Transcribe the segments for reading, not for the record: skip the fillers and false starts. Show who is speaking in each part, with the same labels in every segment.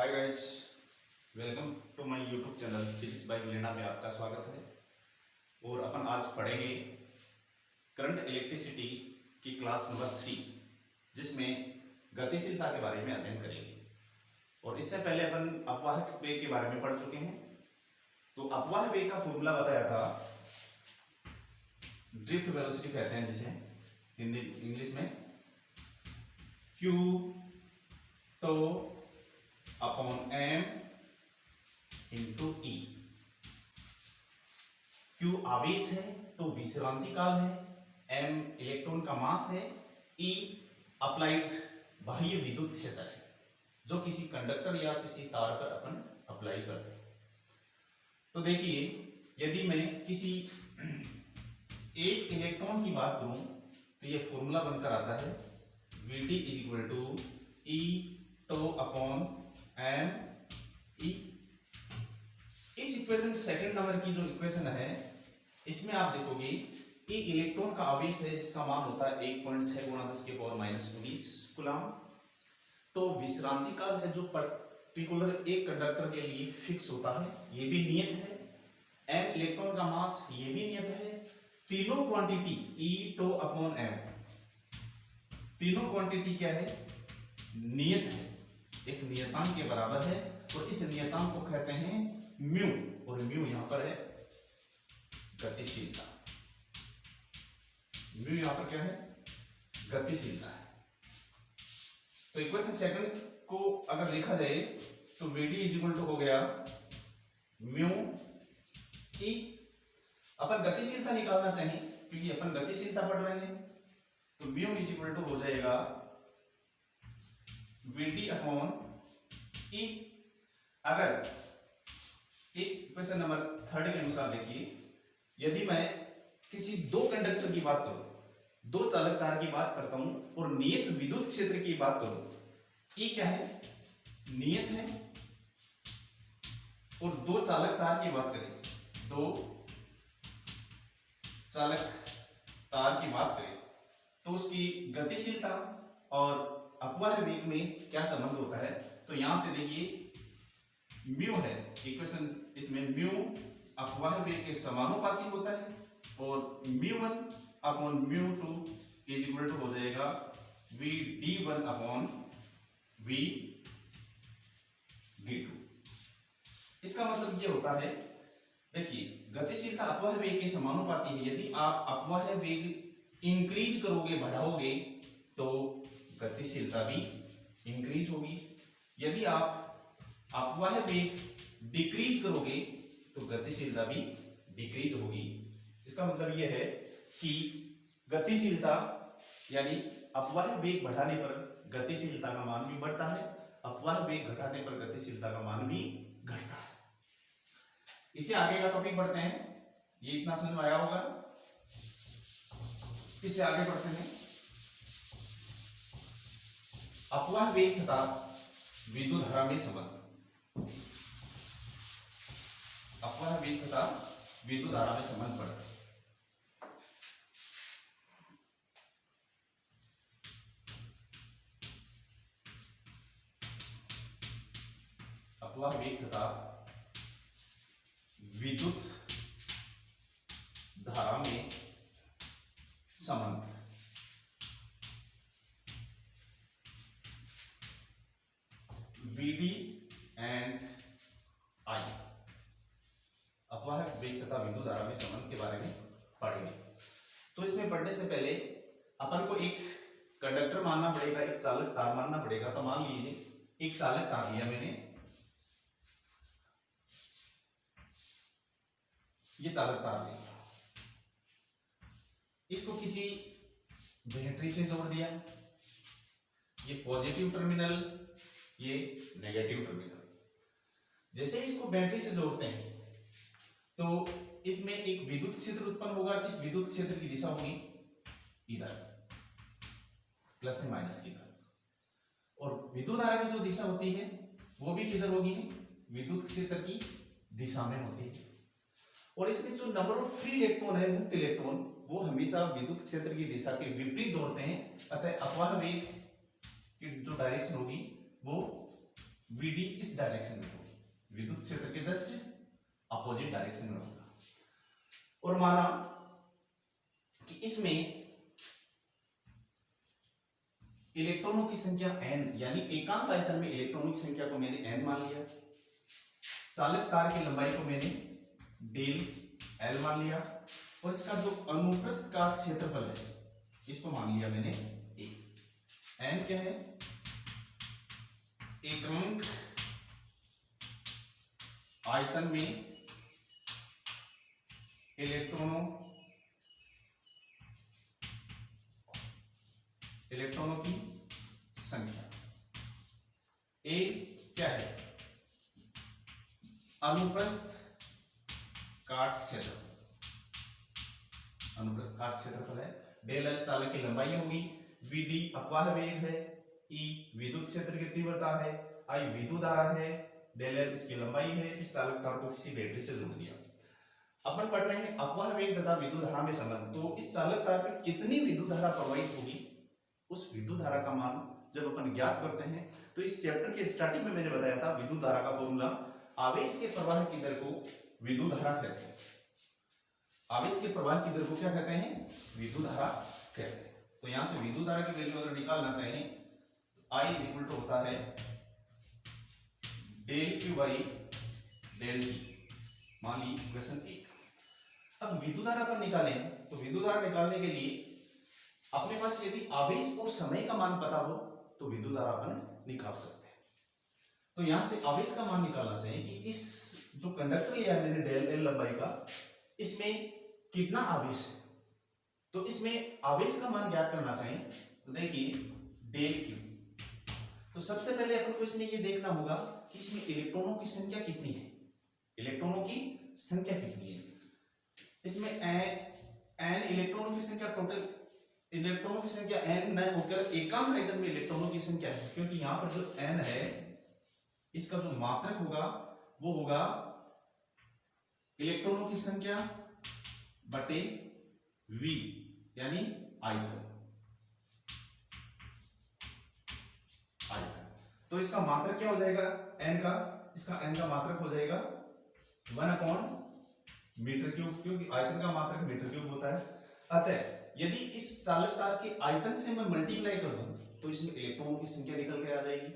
Speaker 1: Hi guys, welcome to my YouTube channel physics by Milena में आपका स्वागत है। और अपन आज पढ़ेंगे करंट इलेक्ट्रिसिटी की क्लास नंबर 3, जिसमें गतिशीलता के बारे में अध्ययन करेंगे। और इससे पहले अपन अपवाहक वेग के बारे में पढ़ चुके हैं। तो अपवाह वेग का फॉर्मूला बताया था, ड्रिफ्ट वेलोसिटी कहते हैं जिसे हिंदी इंग्लिश में, Q tau upon m into e. Q आवेश है, तो विश्रांति काल है, m इलेक्ट्रॉन का मास है, E अप्लाइड बाह्य विद्युत क्षेत्र है जो किसी कंडक्टर या किसी तार पर अपन अप्लाई करते हैं। तो देखिए, यदि मैं किसी एक इलेक्ट्रॉन की बात करूं तो ये फॉर्मूला बनकर आता है Vd is equal to e tau upon m e. इस इक्वेशन सेकंड नंबर की जो इक्वेशन है, इसमें आप देखोगे कि इलेक्ट्रॉन का आवेश है जिसका मान होता है 1.6 गुणा 10 के पावर -19 कूलम। तो विश्रांति काल है जो पर्टिकुलर एक कंडक्टर के लिए फिक्स होता है, ये भी नियत है। एम इलेक्ट्रॉन का मास, ये भी नियत है। तीनों quantity e tau upon m, तीनों क्वांटिटी क्या है? नियत है, एक नियतांक के बराबर है। और इस नियतांक को कहते हैं म्यू, और म्यू यहां पर है गतिशीलता। म्यू यहां पर क्या है? गतिशीलता है। तो इक्वेशन सेकंड को अगर लिखा जाए तो Vd इज इक्वल टू हो गया म्यू ई। अपन गतिशीलता निकालना चाहिए क्योंकि अपन गतिशीलता पढ़ रहे हैं, तो म्यू इज इक्वल टू हो जाएगा Vd अपॉन ई। अगर इक्वेशन नंबर 3 के अनुसार देखिए, यदि मैं किसी दो कंडक्टर की बात करूं, दो चालक तार की बात करता हूं और नियत विद्युत क्षेत्र की बात करूं, ई क्या है? नियत है। और दो चालक तार की बात करें, दो चालक तार की बात करें तो उसकी गतिशीलता और अपवाह वेग में क्या संबंध होता है? तो यहां से देखिए, म्यू है इक्वेशन, इसमें म्यू अपवाह वेग के समानुपाती होता है और म्यू1 अपॉन म्यू2 इज इक्वल टू हो जाएगा Vd1 अपॉन Vd2। इसका मतलब ये होता है, देखिए, गतिशीलता अपवाह वेग के समानुपाती है। यदि आप अपवाह वेग इंक्रीज करोगे, बढ़ाओगे, तो गतिशीलता भी इंक्रीज होगी। यदि आप अपवाह वेग डिक्रीज करोगे तो गतिशीलता भी डिक्रीज होगी। इसका मतलब यह है कि गतिशीलता यानी अपवाह वेग बढ़ाने पर गतिशीलता का मान भी बढ़ता है, अपवाह वेग घटाने पर गतिशीलता का मान भी घटता है। इससे आगे का टॉपिक बढ़ते हैं। ये इतना समझ में आया होगा। इससे आगे बढ़ते हैं। अपवाह वेग तथा विद्युत धारा में संबंध। अपवाह वेग तथा विद्युत धारा में संबंध पढ़ते हैं। अपवाह वेग तथा विद्युत धारा में संबंध। Vd एंड I, अपवाह वेग तथा विद्युत धारा में संबंध के बारे में पढ़ेंगे। तो इसमें पढ़ने से पहले अपन को एक कंडक्टर मानना पड़ेगा, एक चालक तार मानना पड़ेगा। तो मान लीजिए एक चालक तार लिया मैंने, ये चालक तार लिया, इसको किसी बैटरी से जोड़ दिया, ये पॉजिटिव टर्मिनल, ये नेगेटिव टर्मिनल। जैसे इसको बैटरी से जोड़ते हैं तो इसमें एक विद्युत क्षेत्र उत्पन्न होगा। इस विद्युत क्षेत्र की दिशा होगी इधर, प्लस से माइनस की तरफ। और विद्युत धारा की जो दिशा होती है वो भी किधर होगी? विद्युत क्षेत्र की दिशा में होती है। और इसमें जो नंबर ऑफ फ्री इलेक्ट्रॉन है, मुक्त इलेक्ट्रॉन, वो हमेशा विद्युत क्षेत्र की दिशा के विपरीत दौड़ते हैं। अतः अपवाह वेग की जो डायरेक्शन होगी वो VD इस डायरेक्शन में होगी, विद्युत क्षेत्र के जस्ट अपोजिट डायरेक्शन में होगा। और माना कि इसमें इलेक्ट्रॉनों की संख्या n, यानी एकांक आयतन में इलेक्ट्रॉनों की संख्या को मैंने n मान लिया, चालक तार की लंबाई को मैंने डेल L मान लिया, और इसका जो अनुप्रस्थ का क्षेत्रफल है इसको मान लिया मैंने A। n क्या है? एकांक आयतन में इलेक्ट्रॉनों की संख्या। A क्या है? अनुप्रस्थ काट क्षेत्रफल, अनुप्रस्थ काट क्षेत्रफल है। डेल L चालक की लंबाई होगी, VD अपवाह वेग है, E विद्युत क्षेत्र की तीव्रता है, I विद्युत धारा है, डेल L इसकी लंबाई है। इस चालक तार को किसी बैटरी से जोड़ दिया। अपन पढ़ रहे हैं अपवाह वेग तथा विद्युत धारा में संबंध। तो इस चालक तार पर कितनी विद्युत धारा प्रवाहित होगी, उस विद्युत धारा का मान जब अपन ज्ञात करते हैं, तो इस चैप्टर के स्टार्टिंग में मैंने बताया था विद्युत धारा का फॉर्मूला, आवेश के प्रवाह की दर को विद्युत धारा कहते हैं। आवेश के प्रवाह की दर को क्या कहते हैं? विद्युत धारा कहते हैं। तो यहां से विद्युत धारा की वैल्यू अगर निकालना चाहें तो I इक्वल टू होता है del Q by del T, मान ली इक्वेशन 1। अब विद्युत धारा पर निकालें तो विद्युत धारा निकालने के लिए अपने पास यदि आवेश और समय का मान पता हो तो विद्युत धारा अपन निकाल सकते हैं। तो यहां से आवेश का मान निकालना चाहिए कि इस जो कंडक्टर लिया है मैंने डेल L लंबाई का, इसमें कितना आवेश है। तो इसमें आवेश का मान ज्ञात करना चाहिए। तो देखिए डेल Q, तो सबसे पहले अपन को इसमें ये देखना होगा कि इसमें इलेक्ट्रॉनों की संख्या कितनी है, इलेक्ट्रॉनों की संख्या कितनी है। इसमें n इलेक्ट्रॉनों की संख्या, टोटल इलेक्ट्रॉनों की संख्या n न होकर एकांक आयतन में इलेक्ट्रॉनों की संख्या है, क्योंकि यहां पर जो n है इसका जो मात्रक होगा वो होगा इलेक्ट्रॉनों की संख्या बटे v, यानी आयतन। तो इसका मात्रक क्या हो जाएगा n का? इसका n का मात्रक हो जाएगा 1 मीटर क्यूब, क्योंकि आयतन का मात्रक मीटर क्यूब होता है। अतः यदि इस चालक तार के आयतन से मैं मल्टीप्लाई कर दूं तो इसमें इलेक्ट्रॉनों की संख्या निकल के आ जाएगी।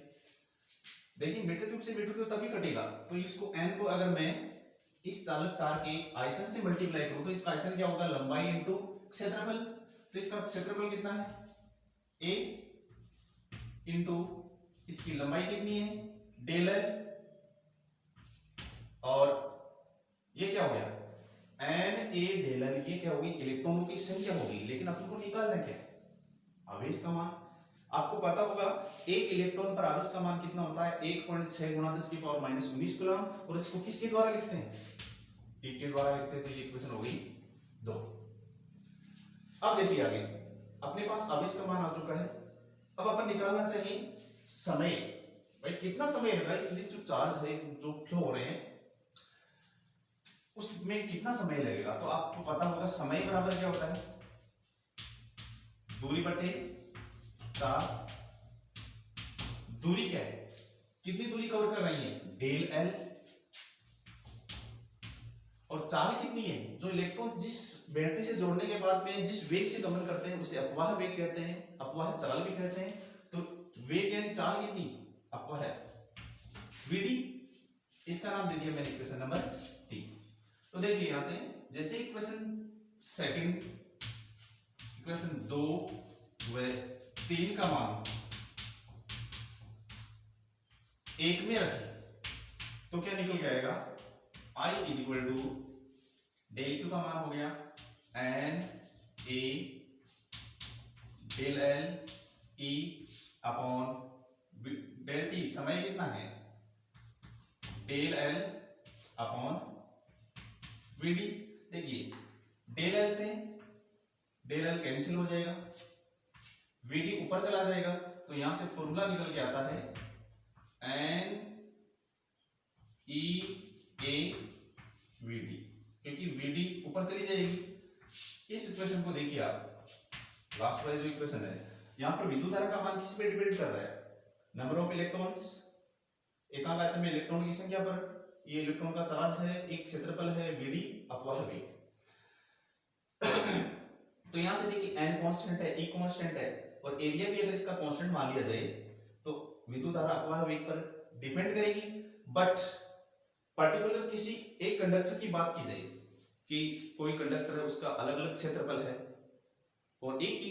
Speaker 1: देखिए मीटर क्यूब से मीटर क्यूब तभी कटेगा, तो इसको n को अगर मैं इस चालक तार के आयतन से मल्टीप्लाई करूं तो इसका आयतन क्या होगा? लंबाई इंटू क्षेत्रफल। तो इसका क्षेत्रफल कितना है? A इंटू इसकी लंबाई कितनी है? डेल L, और ये क्या हो गया? n a del L। ये क्या होगी? इलेक्ट्रॉनों की संख्या होगी, लेकिन अपन को निकालना क्या है? आवेश का मान। आपको पता होगा एक इलेक्ट्रॉन पर आवेश का मान कितना होता है? 1.6 गुणा 10 की पावर -19 कूलम। और इसको किसके द्वारा लिखते हैं? E के द्वारा लिखते हैं। तो ये इक्वेशन हो गई 2। अब देखिए आगे, अपने पास आवेश का मान आ चुका है। अब अपन निकालना चाहिए समय। भाई कितना समय लगा इस जो चार्ज है जो फ्लो हो रहे हैं उसमें कितना समय लगेगा? तो आपको पता होगा समय बराबर क्या होता है? दूरी बटे 4। दूरी क्या है? कितनी दूरी कवर कर रही है? Del L। और चाल कितनी है? जो इलेक्ट्रॉन जिस बैटरी से जोड़ने के बाद में जिस वेग से गमन करते हैं उसे अपवाह वेग कहते हैं, अपवाह चाल भी कहते हैं। तो वेग यानी चाल कितनी? अपवाह है VD, इसका नाम दे दिया मैंने इक्वेशन नंबर 3। तो देखिए यहां से जैसे इक्वेशन सेकंड, इक्वेशन 2 व 3 का मान 1 में रखें तो क्या निकल के आएगा? I is equal to del Q का मान हो गया n a del L E upon del T, समय कितना है? Del L upon VD। देखिए डेल L से डेल L कैंसिल हो जाएगा, VD ऊपर चला जाएगा, तो यहां से फॉर्मूला निकल के आता है n E a VD, क्योंकि VD ऊपर चली जाएगी। इस इक्वेशन को देखिए आप, लास्ट वाली जो इक्वेशन है, यहां पर विद्युत धारा का मान किस पे डिपेंड कर रहा है? नंबर ऑफ इलेक्ट्रॉन्स एकांक आयतन में इलेक्ट्रॉन की संख्या पर ये इलेक्ट्रॉन का चार्ज है, एक क्षेत्रफल है Vd, अपवाह वेग। तो यहां से देखिए n कांस्टेंट है, E कांस्टेंट है और एरिया भी अगर इसका कांस्टेंट मान लिया जाए तो विद्युत धारा अपवाह वेग पर डिपेंड करेगी। बट पर्टिकुलर किसी एक कंडक्टर की बात की जाए कि कोई कंडक्टर है, उसका अलग अलग क्षेत्रफल है और एक ही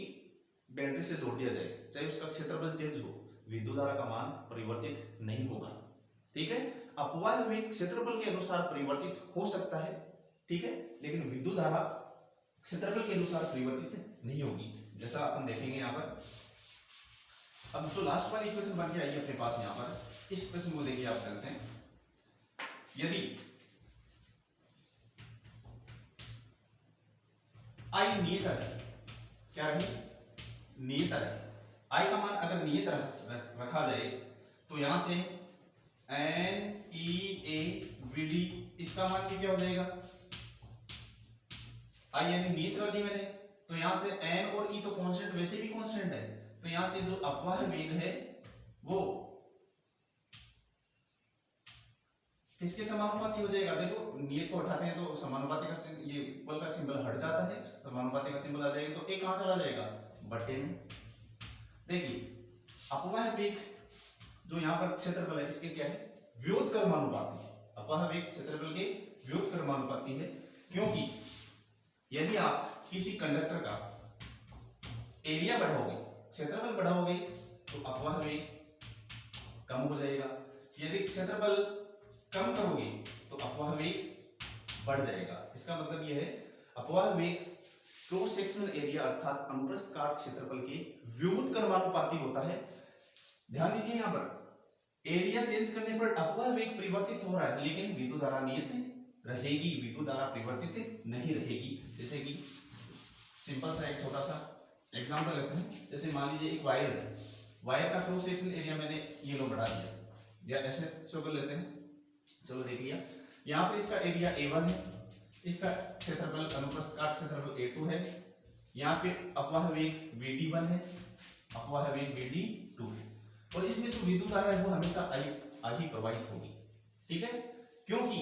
Speaker 1: बैटरी से जोड़ दिया जाए, चाहे उसका क्षेत्रफल चेंज हो, विद्युत धारा का मान परिवर्तित नहीं होगा। ठीक है, अपवाह वेग क्षेत्रफल के अनुसार परिवर्तित हो सकता है, ठीक है, लेकिन विद्युत धारा क्षेत्रफल के अनुसार परिवर्तित नहीं होगी, जैसा अपन देखेंगे यहाँ पर। अब जो लास्ट वाली इक्वेशन बन के आई है अपने पास यहाँ पर, इस इक्वेशन को देखिए आप ध्यान से। यदि I नियत रहे, क्या रहे, नियत रहे, I का मान अगर नियत रखा जाए तो यहां से N E A V D इसका मान भी क्या हो जाएगा, I यानी नियत कर दी मैंने, तो यहां से N और E तो कांस्टेंट वैसे भी कांस्टेंट है, तो यहां से जो अपवाह वेग है वो किसके समानुपाती हो जाएगा। देखो नियत को उठाते हैं तो समानुपाती का ये इक्वल का सिंबल हट जाता है, समानुपाती का सिंबल आ जाएगा तो एक कहां चला जाएगा, बटे में। देखिए अपवाह वेग जो यहाँ पर क्षेत्रफल है इसके क्या है, व्युत्क्रमानुपाती है। अपवाह वेग क्षेत्रफल के व्युत्क्रमानुपाती है, क्योंकि यदि आप किसी कंडक्टर का एरिया बढ़ाओगे, क्षेत्रफल बढ़ाओगे तो अपवाह वेग कम हो जाएगा, यदि क्षेत्रफल कम करोगे तो अपवाह वेग बढ़ जाएगा। इसका मतलब यह है अपवाह वेग क्रॉस सेक्शनल एरिया अर्थात अनुप्रस्थ काट क्षेत्रफल के व्युत्क्रमानुपाती होता है। ध्यान दीजिए यहाँ पर एरिया चेंज करने पर अपवाह वेग परिवर्तित हो रहा है, लेकिन विद्युत धारा नियत रहेगी, विद्युत धारा परिवर्तित नहीं रहेगी। जैसे कि सिंपल सा एक छोटा सा एग्जांपल लेते हैं, जैसे मान लीजिए एक वायर है, वायर का क्रॉस सेक्शनल एरिया मैंने ये लो बढ़ा दिया, या ऐसे शो कर लेते हैं, चलो देख लिया। यहाँ पे इसका एरिया A1 है, इसका क्षेत्रफल अनुप्रस्थ काट क्षेत्रफल A2 है, यहाँ पे अपवाह वेग VD1 है, अपवाह वेग VD2 है, और इसमें जो विद्युत धारा है वो हमेशा I ही प्रवाहित होगी। ठीक है, क्योंकि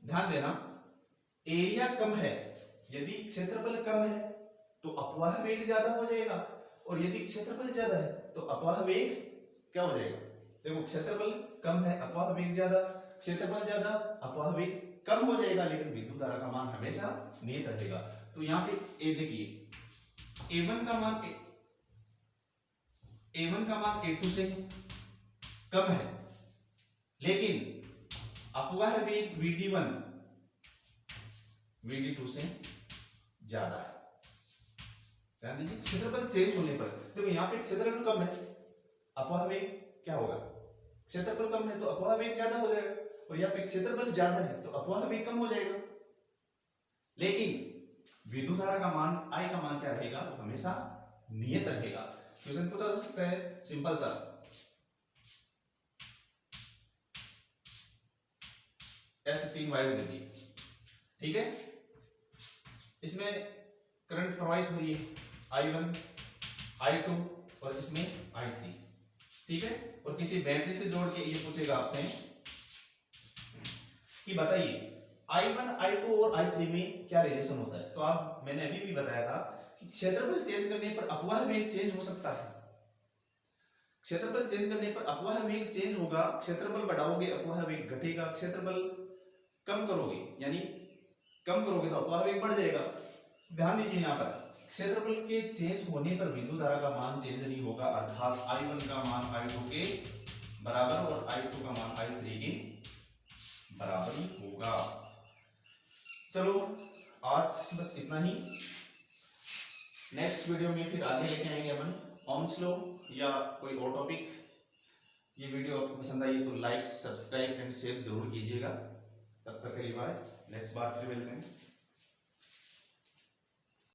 Speaker 1: ध्यान देना एरिया कम है, यदि क्षेत्रफल कम है तो अपवाह वेग ज्यादा हो जाएगा, और यदि क्षेत्रफल ज्यादा है तो अपवाह वेग क्या हो जाएगा। देखो क्षेत्रफल कम है, अपवाह वेग ज्यादा, क्षेत्रफल ज्यादा, अपवाह वेग कम हो जाएगा, लेकिन विद्युत धारा का मान हमेशा नियत रहेगा। तो यहाँ पे ए देखिए A1 का मान A2 से कम है, लेकिन अपवाह वेग VD1 VD2 से ज्यादा है। ध्यान दीजिए क्षेत्रफल चेंज होने पर, देखो यहाँ पे क्षेत्रफल कम है, अपवाह वेग क्या होगा, क्षेत्रफल कम है तो अपवाह वेग ज्यादा हो जाएगा, और यहाँ पे क्षेत्रफल ज्यादा है तो अपवाह वेग कम हो जाएगा, लेकिन विद्युत धारा का मान I का मान क्या रहेगा, वो हमेशा नियत रहेगा। क्वेश्चन पूछा जा सकता है सिंपल सा, ऐसे 3 वायर दे दिए, ठीक है, इसमें करंट प्रवाहित हो रही है I1 I2 और इसमें I3, ठीक है, और किसी बैटरी से जोड़ के ये पूछेगा आपसे कि बताइए I1 I2 और I3 में क्या रिलेशन होता है। तो आप मैंने अभी भी बताया था कि क्षेत्रफल चेंज करने पर अपवाह वेग चेंज हो सकता है, क्षेत्रफल चेंज करने पर अपवाह वेग चेंज होगा, क्षेत्रफल बढ़ाओगे अपवाह वेग घटेगा, क्षेत्रफल कम करोगे यानी कम करोगे तो अपवाह वेग बढ़ जाएगा। ध्यान दीजिए यहाँ पर क्षेत्रफल के चेंज होने पर विद्युत धारा का मान चेंज नहीं होगा, अर्थात I1 का मान I2 के बराबर और I2 का मान I3 के बराबर ही होगा। चलो आज बस इतना ही, नेक्स्ट वीडियो में फिर आगे लेके आएंगे अपन ओम्स लॉ या कोई और टॉपिक। ये वीडियो आपको पसंद आई तो लाइक सब्सक्राइब एंड शेयर जरूर कीजिएगा। तब तक के लिए बाय, नेक्स्ट बार फिर मिलते हैं।